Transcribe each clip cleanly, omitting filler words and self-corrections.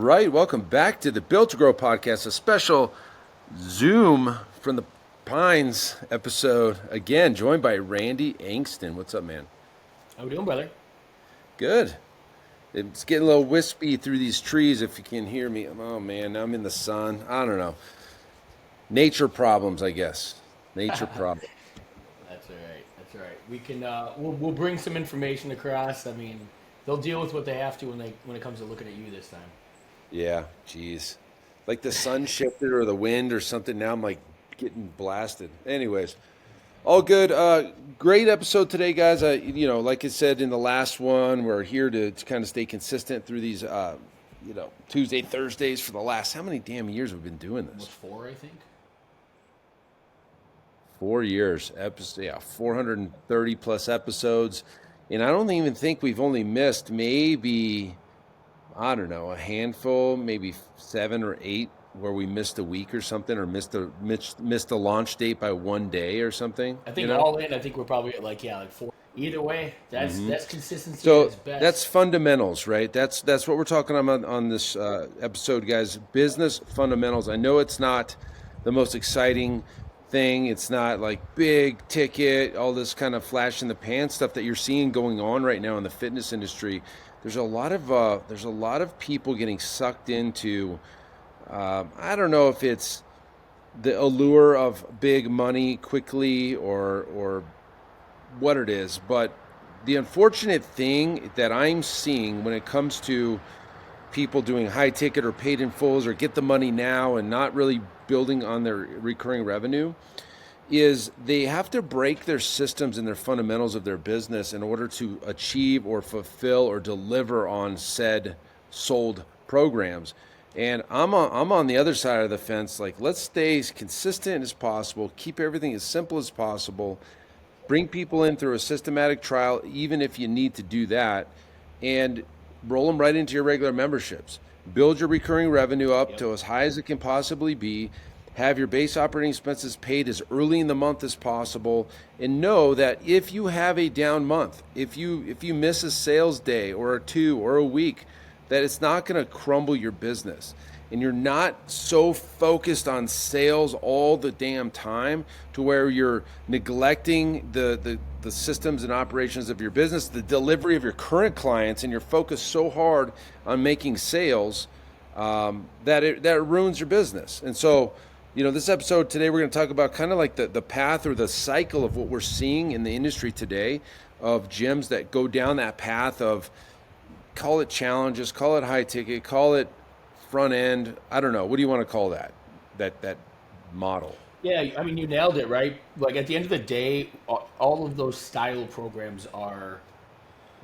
right, welcome back to the Built to Grow podcast, a special Zoom from the Pines episode. Again, joined by Randy Angston. What's up, man? How we doing, brother? Good. It's getting a little wispy through these trees if you can hear me. Oh, man, now I'm in the sun. I don't know. Nature problems, I guess. Nature problems. That's all right. That's all right. We can we'll bring some information across. I mean, they'll deal with what they have to when it comes to looking at you this time. Yeah, geez. Like the sun shifted or the wind or something. Now I'm like getting blasted. Anyways, all good. Great episode today, guys. Like I said in the last one, we're here to kind of stay consistent through these, Tuesday, Thursdays for the last, how many damn years we've been doing Almost this? 4, I think. 4 years. Episode, yeah, 430 plus episodes. And I don't even think we've only missed maybe, I don't know, a handful, maybe 7 or 8 where we missed a week or something, or missed the launch date by one day or something. I think all in, I think we're probably at like 4. Either way, that's consistency at So its best. that's fundamentals, right? That's what we're talking about on this episode, guys. Business fundamentals. I know it's not the most exciting thing. It's not like big ticket, all this kind of flash in the pan stuff that you're seeing going on right now in the fitness industry. There's a lot of people getting sucked into. I don't know if it's the allure of big money quickly or what it is, but the unfortunate thing that I'm seeing when it comes to people doing high ticket or paid in fulls or get the money now and not really building on their recurring revenue is they have to break their systems and their fundamentals of their business in order to achieve or fulfill or deliver on said sold programs. And I'm on the other side of the fence. Like, let's stay as consistent as possible, keep everything as simple as possible, bring people in through a systematic trial, even if you need to do that, and roll them right into your regular memberships. Build your recurring revenue up Yep. to as high as it can possibly be. Have your base operating expenses paid as early in the month as possible, and know that if you have a down month, if you miss a sales day or a two or a week, that it's not going to crumble your business. And you're not so focused on sales all the damn time to where you're neglecting the systems and operations of your business, the delivery of your current clients, and you're focused so hard on making sales that ruins your business. And so, this episode today, we're going to talk about kind of like the path or the cycle of what we're seeing in the industry today of gyms that go down that path of, call it challenges, call it high ticket, call it front end. I don't know. What do you want to call that? That model. Yeah, I mean, you nailed it, right? Like at the end of the day, all of those style programs are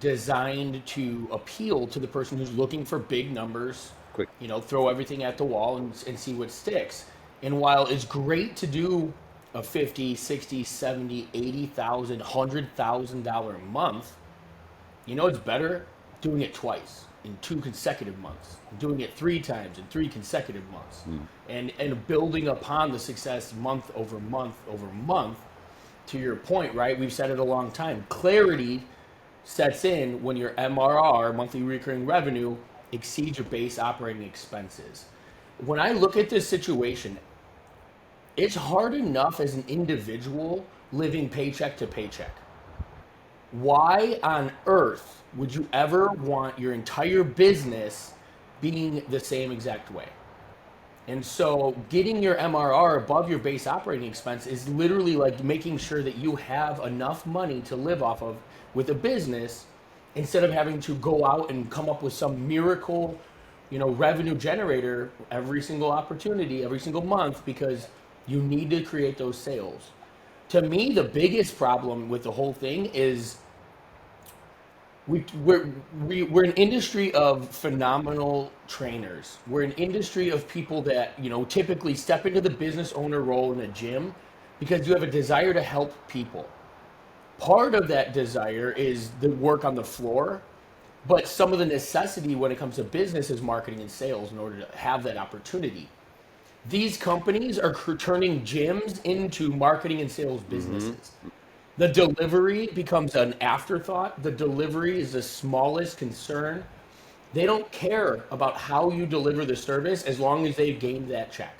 designed to appeal to the person who's looking for big numbers, Quick. throw everything at the wall and see what sticks. And while it's great to do a 50, 60, 70, 80,000, $100,000 a month, it's better doing it twice in 2 consecutive months, doing it 3 times in 3 consecutive months, and building upon the success month over month over month. To your point, right? We've said it a long time. Clarity sets in when your MRR, monthly recurring revenue, exceeds your base operating expenses. When I look at this situation, it's hard enough as an individual living paycheck to paycheck. Why on earth would you ever want your entire business being the same exact way? And so getting your MRR above your base operating expense is literally like making sure that you have enough money to live off of with a business, instead of having to go out and come up with some miracle, revenue generator every single opportunity, every single month, because you need to create those sales. To me, the biggest problem with the whole thing is we're an industry of phenomenal trainers. We're an industry of people that typically step into the business owner role in a gym because you have a desire to help people. Part of that desire is the work on the floor, but some of the necessity when it comes to business is marketing and sales in order to have that opportunity. These companies are turning gyms into marketing and sales businesses. The delivery becomes an afterthought. The delivery is the smallest concern. They don't care about how you deliver the service as long as they've gained that check.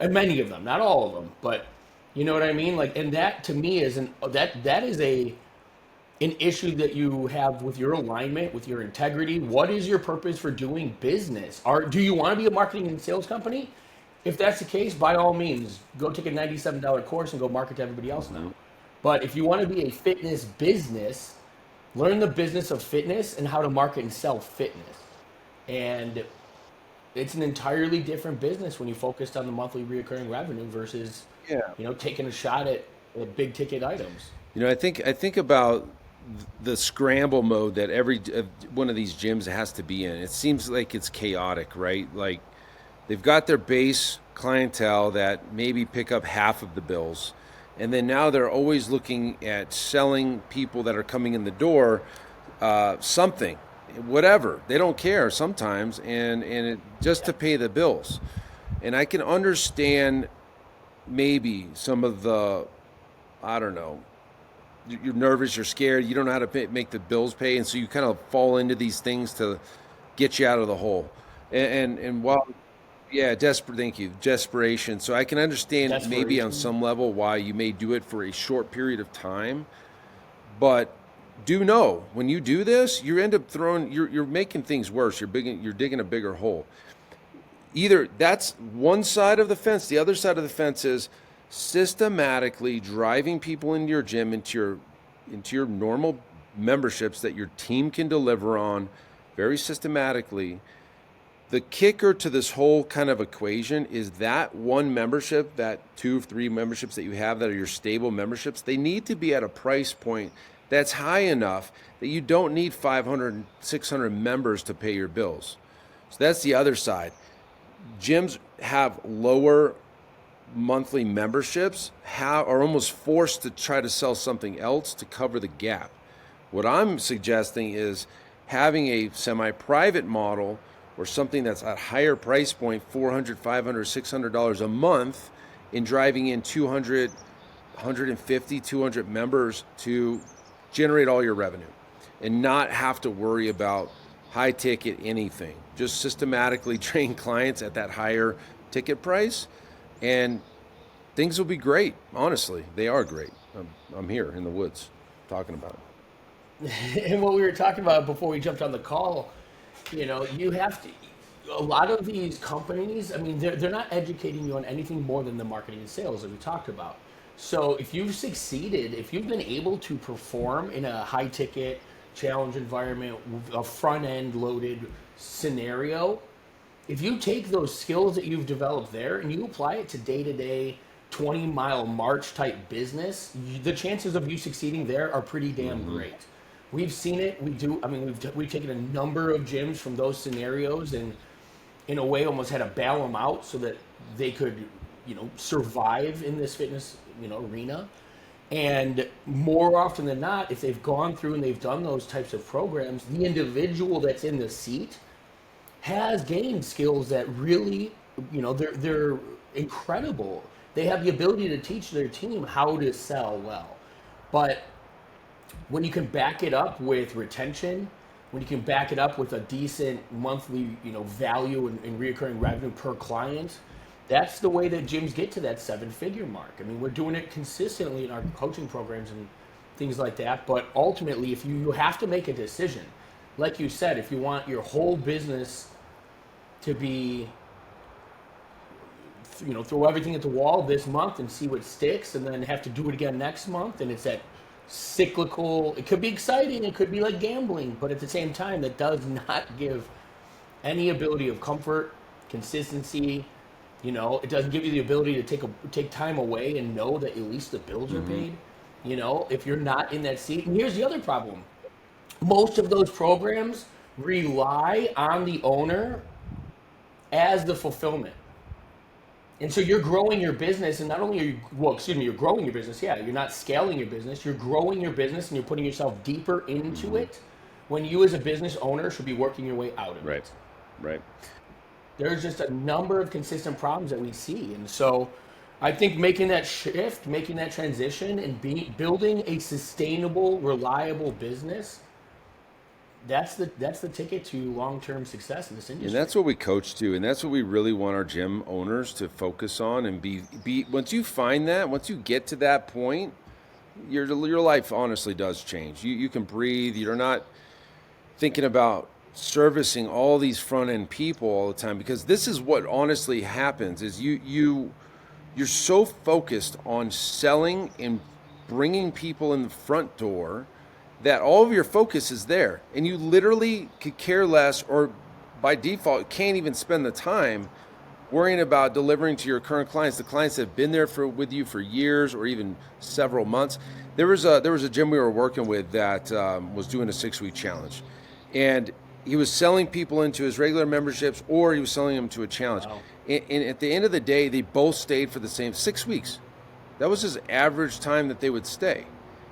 And many of them, not all of them, but you know what I mean? Like, and that to me is that is an issue that you have with your alignment, with your integrity. What is your purpose for doing business? Do you want to be a marketing and sales company? If that's the case, by all means, go take a $97 course and go market to everybody else now. But if you want to be a fitness business, learn the business of fitness and how to market and sell fitness. And it's an entirely different business when you focused on the monthly reoccurring revenue versus, Yeah. taking a shot at big ticket items. I think about the scramble mode that every one of these gyms has to be in. It seems like it's chaotic, right? Like they've got their base clientele that maybe pick up half of the bills. And then now they're always looking at selling people that are coming in the door something, whatever. They don't care sometimes, just to pay the bills. And I can understand maybe some of the, I don't know, you're nervous, you're scared, you don't know how to make the bills pay, and so you kind of fall into these things to get you out of the hole. And while yeah, desperate. Thank you. Desperation. So I can understand maybe on Desperation. some level why you may do it for a short period of time, but do know when you do this, you end up you're making things worse. You're digging a bigger hole. Either that's one side of the fence. The other side of the fence is systematically driving people into your gym, into your normal memberships that your team can deliver on very systematically. The kicker to this whole kind of equation is that one membership, that 2 or 3 memberships that you have that are your stable memberships, they need to be at a price point that's high enough that you don't need 500, 600 members to pay your bills. So that's the other side. Gyms have lower monthly memberships are almost forced to try to sell something else to cover the gap. What I'm suggesting is having a semi-private model or something that's at higher price point, $400, $500, $600 a month, in driving in 200, 150, 200 members to generate all your revenue and not have to worry about high ticket anything. Just systematically train clients at that higher ticket price, and things will be great. Honestly, they are great. I'm here in the woods talking about it. And what we were talking about before we jumped on the call, you have to. A lot of these companies, I mean, they're not educating you on anything more than the marketing and sales that we talked about. So if you've succeeded, if you've been able to perform in a high ticket challenge environment, a front end loaded scenario, if you take those skills that you've developed there and you apply it to day to day 20-mile march type business, the chances of you succeeding there are pretty damn great. We've seen it. We've taken a number of gyms from those scenarios and in a way almost had to bail them out so that they could, survive in this fitness, arena. And more often than not, if they've gone through and they've done those types of programs, the individual that's in the seat has gained skills that really, they're incredible. They have the ability to teach their team how to sell well. But when you can back it up with retention, when you can back it up with a decent monthly, value and reoccurring revenue per client, that's the way that gyms get to that 7-figure mark. I mean, we're doing it consistently in our coaching programs and things like that. But ultimately, if you have to make a decision, like you said, if you want your whole business to be, throw everything at the wall this month and see what sticks, and then have to do it again next month, and it's that cyclical. It could be exciting, it could be like gambling, but at the same time, that does not give any ability of comfort, consistency. It doesn't give you the ability to take time away and know that at least the bills are paid. If you're not in that seat. And here's the other problem: most of those programs rely on the owner as the fulfillment. And so you're growing your business, and not only are you're growing your business. Yeah, you're not scaling your business. You're growing your business, and you're putting yourself deeper into it. When you, as a business owner, should be working your way out of Right. it. Right. There's just a number of consistent problems that we see, and so I think making that shift, making that transition, and building a sustainable, reliable business that's the ticket to long-term success in this And industry. that's what we coach to, and that's what we really want our gym owners to focus on and be. Once you find that, once you get to that point, your life honestly does change. You can breathe. You're not thinking about servicing all these front end people all the time, because this is what honestly happens is you're so focused on selling and bringing people in the front door that all of your focus is there, and you literally could care less, or by default can't even spend the time worrying about delivering to your current clients, the clients that have been there with you for years or even several months. There was a gym we were working with that was doing a 6 week challenge, and he was selling people into his regular memberships, or he was selling them to a challenge. Wow. And at the end of the day, they both stayed for the same 6 weeks. That was his average time that they would stay.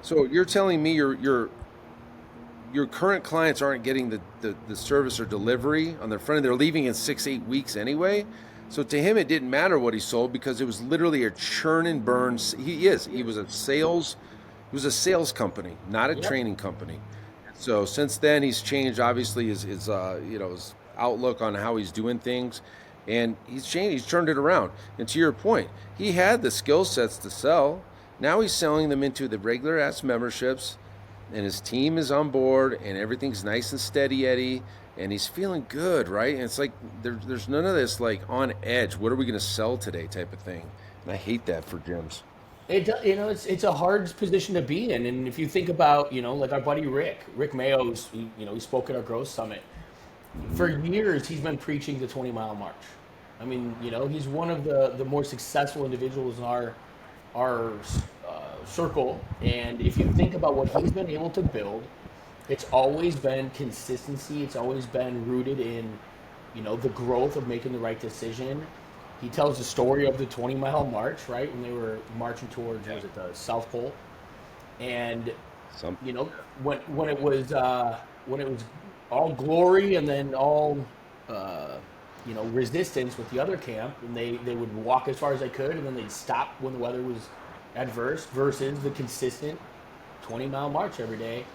So you're telling me your current clients aren't getting the service or delivery on their front end. They're leaving in 6 8 weeks anyway. So to him, it didn't matter what he sold, because it was literally a churn and burn. He was a sales company, not a Yep. training company. So since then, he's changed obviously his outlook on how he's doing things, and he's changed. He's turned it around. And to your point, he had the skill sets to sell. Now he's selling them into the regular ass memberships, and his team is on board, and everything's nice and steady, Eddie. And he's feeling good, right? And it's like there's none of this like on edge. What are we going to sell today type of thing. And I hate that for gyms. It's a hard position to be in, and if you think about, like our buddy Rick Mayo's, he spoke at our growth summit. For years, he's been preaching the 20-mile march. I mean, he's one of the more successful individuals in our circle, and if you think about what he's been able to build, it's always been consistency. It's always been rooted in, the growth of making the right decision. He tells the story of the 20-mile march, right, when they were marching towards, was it the South Pole, and Some you know when it was all glory and then all uh, resistance with the other camp, and they would walk as far as they could, and then they'd stop when the weather was adverse, versus the consistent 20-mile march every day.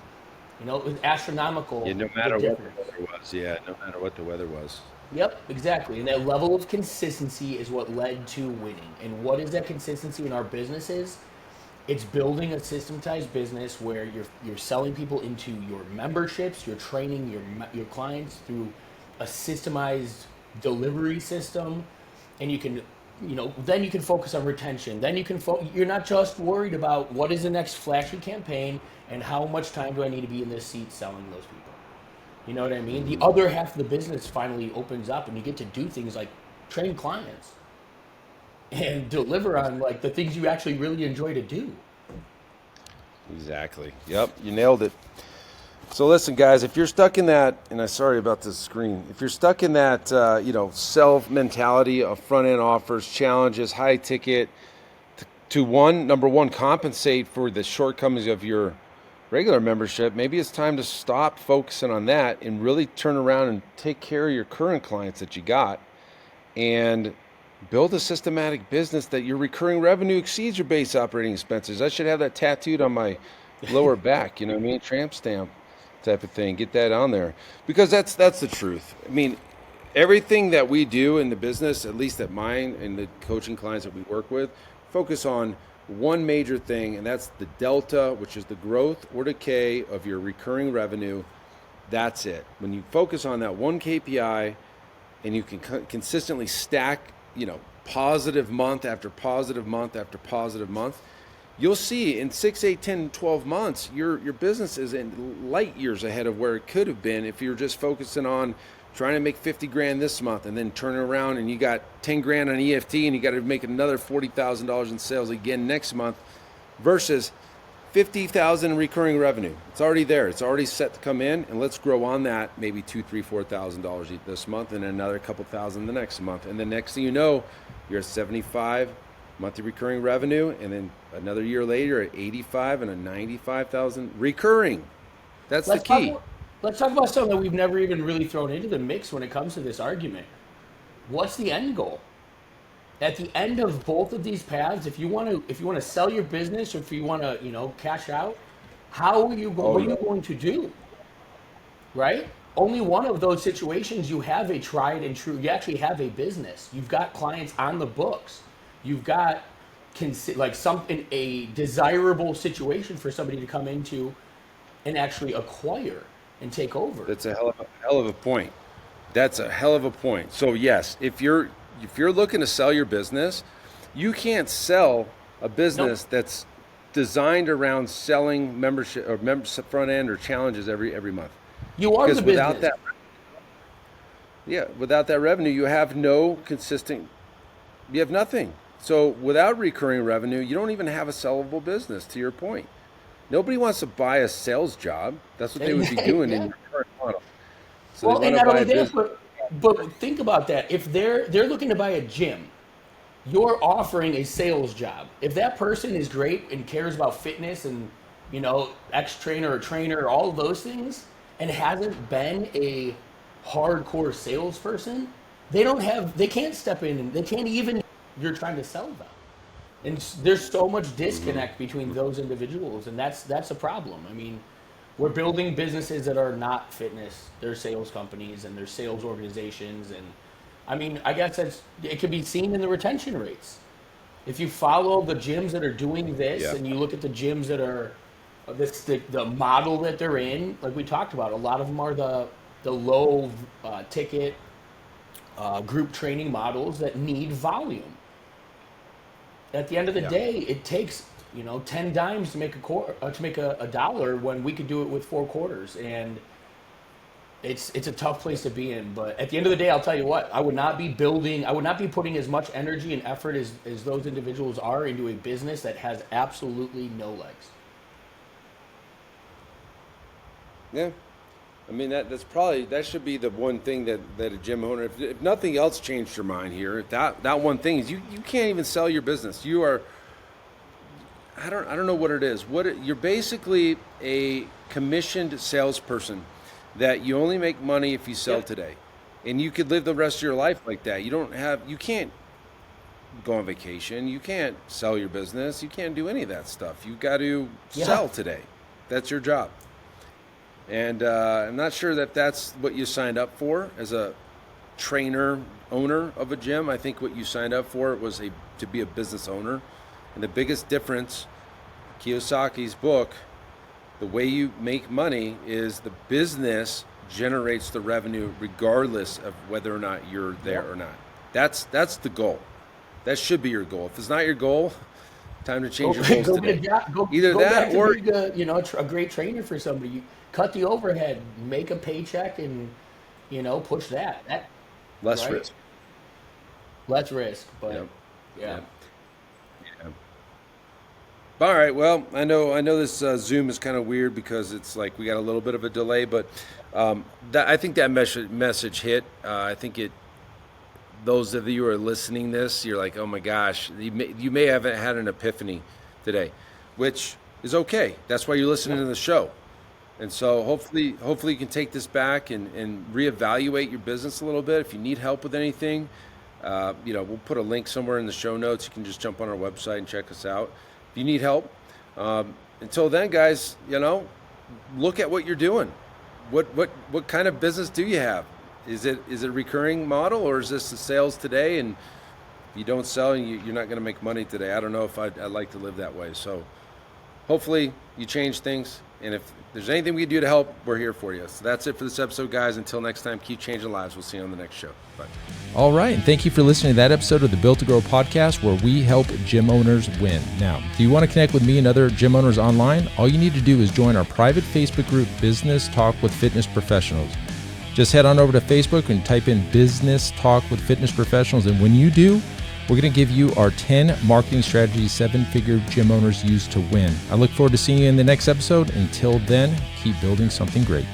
It was astronomical, Yeah, no the matter what the difference. weather was. Yeah, no matter what the weather was. Yep, exactly. And that level of consistency is what led to winning. And what is that consistency in our businesses? It's building a systematized business where you're selling people into your memberships, you're training your clients through a systemized delivery system, and then you can focus on retention. Then you're not just worried about what is the next flashy campaign and how much time do I need to be in this seat selling those people. You know what I mean? The other half of the business finally opens up, and you get to do things like train clients and deliver on like the things you actually really enjoy to do. Exactly. Yep, you nailed it. So listen, guys, if you're stuck in that, and I'm sorry about this screen, if you're stuck in that, sell mentality of front end offers, challenges, high ticket, to number one, compensate for the shortcomings of your regular membership, maybe it's time to stop focusing on that and really turn around and take care of your current clients that you got, and build a systematic business that your recurring revenue exceeds your base operating expenses. I should have that tattooed on my lower back, you know what I mean? Tramp stamp type of thing. Get that on there, because that's the truth. I mean, everything that we do in the business, at least at mine and the coaching clients that we work with, focus on one major thing, and that's the delta, which is the growth or decay of your recurring revenue. That's it. When you focus on that one KPI, and you can consistently stack, positive month after positive month after positive month, you'll see in 6 8 10 12 months your business is in light years ahead of where it could have been if you're just focusing on trying to make 50 grand this month, and then turning around and you got 10 grand on EFT, and you got to make another $40,000 in sales again next month, versus 50,000 in recurring revenue. It's already there. It's already set to come in, and let's grow on that. Maybe $2, $3, $4,000 this month, and another couple thousand the next month. And then next thing you know, you're at 75 monthly recurring revenue, and then another year later at 85 and a 95,000 recurring. That's the Let's talk. key. Let's talk about something that we've never even really thrown into the mix when it comes to this argument. What's the end goal? At the end of both of these paths, if you want to sell your business, or if you want to cash out, how are you Oh what are yeah. you going to do? right? Only one of those situations you have a tried and true, you actually have a business. You've got clients on the books. You've got like something, a desirable situation for somebody to come into and actually acquire and take over. That's a hell of a point. That's a hell of a point. So yes, if you're looking to sell your business, you can't sell a business Nope. that's designed around selling membership or front end or challenges every month. You are Because the business. without that revenue, you have no consistent, you have nothing. So without recurring revenue, you don't even have a sellable business, to your point. Nobody wants to buy a sales job. That's what they would be doing in Yeah. your current model. So they Well, and want to not buy only a that, business. but think about that. If they're looking to buy a gym, you're offering a sales job. If that person is great and cares about fitness and ex trainer or trainer, all of those things, and hasn't been a hardcore salesperson, they can't step in and they can't even. You're trying to sell them, and there's so much disconnect between those individuals, and that's a problem. I mean, we're building businesses that are not fitness. They're sales companies and they're sales organizations, and I mean, I guess it can be seen in the retention rates. If you follow the gyms that are doing this, Yeah. and you look at the gyms that are the model that they're in, like we talked about, a lot of them are the low ticket group training models that need volume. At the end of the Yeah. day, it takes 10 dimes to make a dollar when we could do it with 4 quarters, and it's a tough place to be in. But at the end of the day, I'll tell you what, I would not be putting as much energy and effort as those individuals are into a business that has absolutely no legs. Yeah. I mean, that should be the one thing that a gym owner, if nothing else changed your mind here, if that one thing is you can't even sell your business. You are, I don't know what it is. You're basically a commissioned salesperson that you only make money if you sell Yep. today. And you could live the rest of your life like that. You can't go on vacation. You can't sell your business. You can't do any of that stuff. You got to Yeah. sell today. That's your job. And I'm not sure that that's what you signed up for as a trainer, owner of a gym. I think what you signed up for was to be a business owner. And the biggest difference, Kiyosaki's book, the way you make money is the business generates the revenue regardless of whether or not you're there or not. That's the goal. That should be your goal. If it's not your goal, time to change your goals Go today. get a job. Either Go that back to or being a great trainer for somebody. You cut the overhead, make a paycheck, and push that. less Right. risk. Less risk, but Yep. yeah. Yep. Yeah. All right. Well, I know this Zoom is kind of weird because it's like we got a little bit of a delay, but I think that message hit. I think those of you who are listening this, you're like, oh my gosh, you may have had an epiphany today, which is okay. That's why you're listening to the show. And so hopefully you can take this back and reevaluate your business a little bit. If you need help with anything, we'll put a link somewhere in the show notes. You can just jump on our website and check us out. If you need help, until then, guys, look at what you're doing. What kind of business do you have? Is it a recurring model, or is this the sales today? And if you don't sell, you're not going to make money today. I don't know if I'd like to live that way. So hopefully you change things. And if there's anything we can do to help, we're here for you. So that's it for this episode, guys. Until next time, keep changing lives. We'll see you on the next show. Bye. All right, and thank you for listening to that episode of the Built to Grow podcast, where we help gym owners win. Now, do you want to connect with me and other gym owners online? All you need to do is join our private Facebook group, Business Talk with Fitness Professionals. Just head on over to Facebook and type in Business Talk with Fitness Professionals, and when you do, we're going to give you our 10 marketing strategies 7-figure gym owners use to win. I look forward to seeing you in the next episode. Until then, keep building something great.